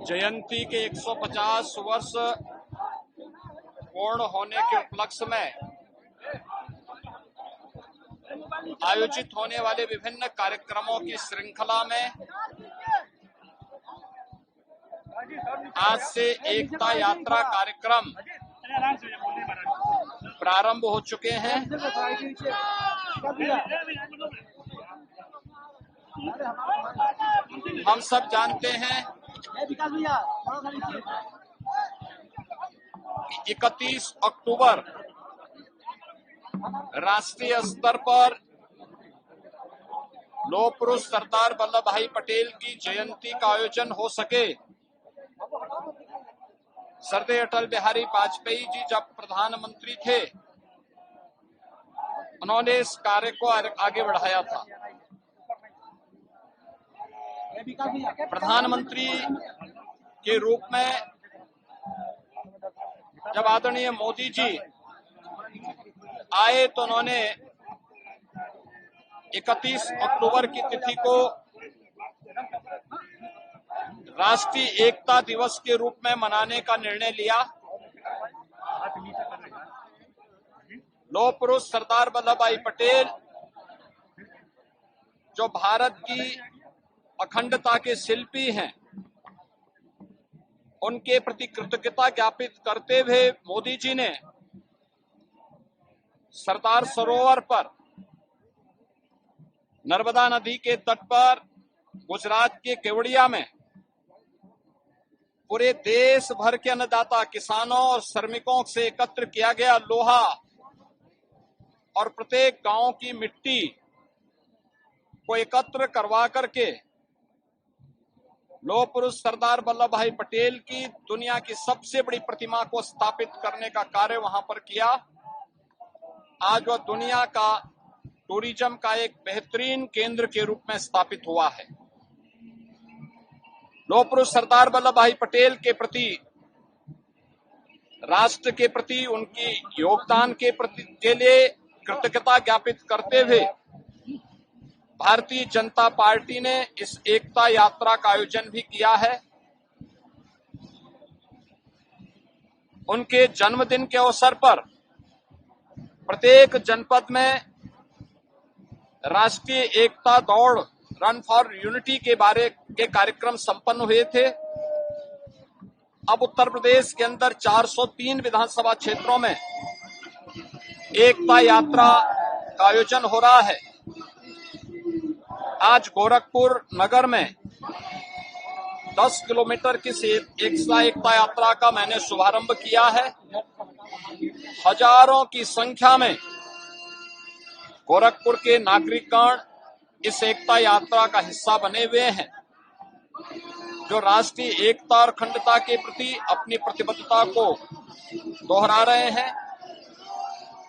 जयंती के 150 वर्ष पूर्ण होने के उपलक्ष्य में आयोजित होने वाले विभिन्न कार्यक्रमों की श्रृंखला में आज से एकता यात्रा कार्यक्रम प्रारंभ हो चुके हैं। हम सब जानते हैं कि 31 अक्टूबर राष्ट्रीय स्तर पर लौह पुरुष सरदार वल्लभ भाई पटेल की जयंती का आयोजन हो सके। सरदार अटल बिहारी वाजपेयी जी जब प्रधानमंत्री थे, उन्होंने इस कार्य को आगे बढ़ाया था। प्रधानमंत्री के रूप में जब आदरणीय मोदी जी आए तो उन्होंने 31 अक्टूबर की तिथि को राष्ट्रीय एकता दिवस के रूप में मनाने का निर्णय लिया। लौह पुरुष सरदार वल्लभ भाई पटेल जो भारत की अखंडता के शिल्पी हैं, उनके प्रति कृतज्ञता ज्ञापित करते हुए मोदी जी ने सरदार सरोवर पर नर्मदा नदी के तट पर गुजरात के केवड़िया में पूरे देश भर के अन्नदाता किसानों और श्रमिकों से एकत्र किया गया लोहा और प्रत्येक गांव की मिट्टी को एकत्र करवा करके लौह पुरुष सरदार वल्लभ भाई पटेल की दुनिया की सबसे बड़ी प्रतिमा को स्थापित करने का कार्य वहां पर किया। आज वह दुनिया का टूरिज्म का एक बेहतरीन केंद्र के रूप में स्थापित हुआ है। लौह पुरुष सरदार वल्लभ भाई पटेल के प्रति, राष्ट्र के प्रति उनकी योगदान के लिए कृतज्ञता ज्ञापित करते हुए भारतीय जनता पार्टी ने इस एकता यात्रा का आयोजन भी किया है। उनके जन्मदिन के अवसर पर प्रत्येक जनपद में राष्ट्रीय एकता दौड़, रन फॉर यूनिटी के कार्यक्रम संपन्न हुए थे। अब उत्तर प्रदेश के अंदर 403 विधानसभा क्षेत्रों में एकता यात्रा का आयोजन हो रहा है। आज गोरखपुर नगर में 10 किलोमीटर की एकता यात्रा का मैंने शुभारंभ किया है। हजारों की संख्या में गोरखपुर के नागरिकगण इस एकता यात्रा का हिस्सा बने हुए हैं, जो राष्ट्रीय एकता और अखंडता के प्रति अपनी प्रतिबद्धता को दोहरा रहे हैं।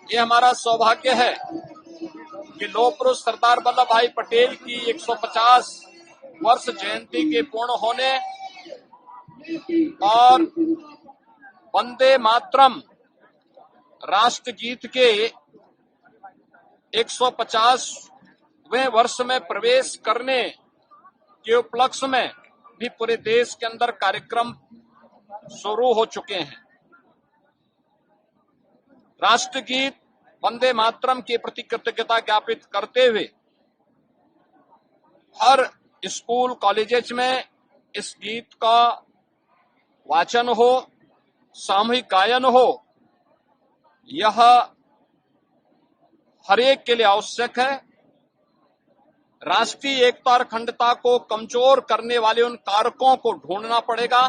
ये हमारा सौभाग्य है कि लौह पुरुष सरदार वल्लभ भाई पटेल की 150 वर्ष जयंती के पूर्ण होने और वंदे मातरम राष्ट्रगीत के 150वें वर्ष में प्रवेश करने के उपलक्ष्य में भी पूरे देश के अंदर कार्यक्रम शुरू हो चुके हैं। राष्ट्रगीत वंदे मातरम के प्रति कृतज्ञता ज्ञापित करते हुए हर स्कूल कॉलेजेस में इस गीत का वाचन हो, सामूहिक गायन हो, यह हर एक के लिए आवश्यक है। राष्ट्रीय एकता और अखंडता को कमजोर करने वाले उन कारकों को ढूंढना पड़ेगा,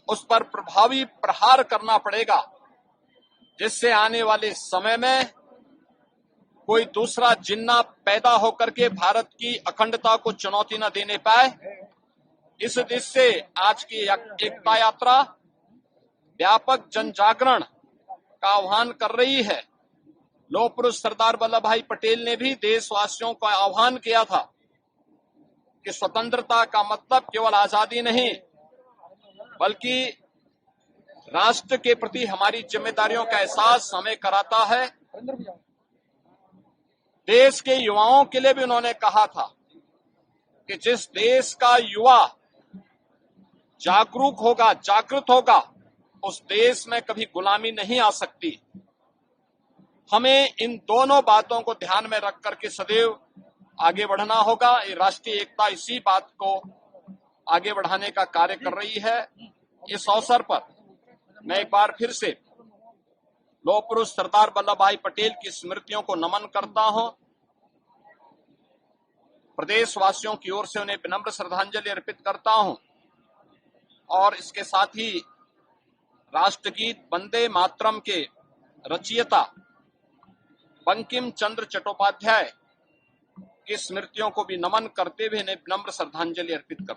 उस पर प्रभावी प्रहार करना पड़ेगा, जिससे आने वाले समय में कोई दूसरा जिन्ना पैदा होकर के भारत की अखंडता को चुनौती न देने पाए। इस दिशा से आज की एकता यात्रा व्यापक जन जागरण का आह्वान कर रही है। लौह पुरुष सरदार वल्लभ भाई पटेल ने भी देशवासियों का आह्वान किया था कि स्वतंत्रता का मतलब केवल आजादी नहीं, बल्कि राष्ट्र के प्रति हमारी जिम्मेदारियों का एहसास हमें कराता है। देश के युवाओं के लिए भी उन्होंने कहा था कि जिस देश का युवा जागरूक होगा, जागृत होगा, उस देश में कभी गुलामी नहीं आ सकती। हमें इन दोनों बातों को ध्यान में रख करके सदैव आगे बढ़ना होगा। ये राष्ट्रीय एकता इसी बात को आगे बढ़ाने का कार्य कर रही है। इस अवसर पर मैं एक बार फिर से लौह पुरुष सरदार वल्लभ भाई पटेल की स्मृतियों को नमन करता हूं। प्रदेशवासियों की ओर से उन्हें विनम्र श्रद्धांजलि अर्पित करता हूं और इसके साथ ही राष्ट्रगीत वंदे मातरम के रचयिता बंकिम चंद्र चट्टोपाध्याय की स्मृतियों को भी नमन करते हुए विनम्र श्रद्धांजलि अर्पित करता हूं।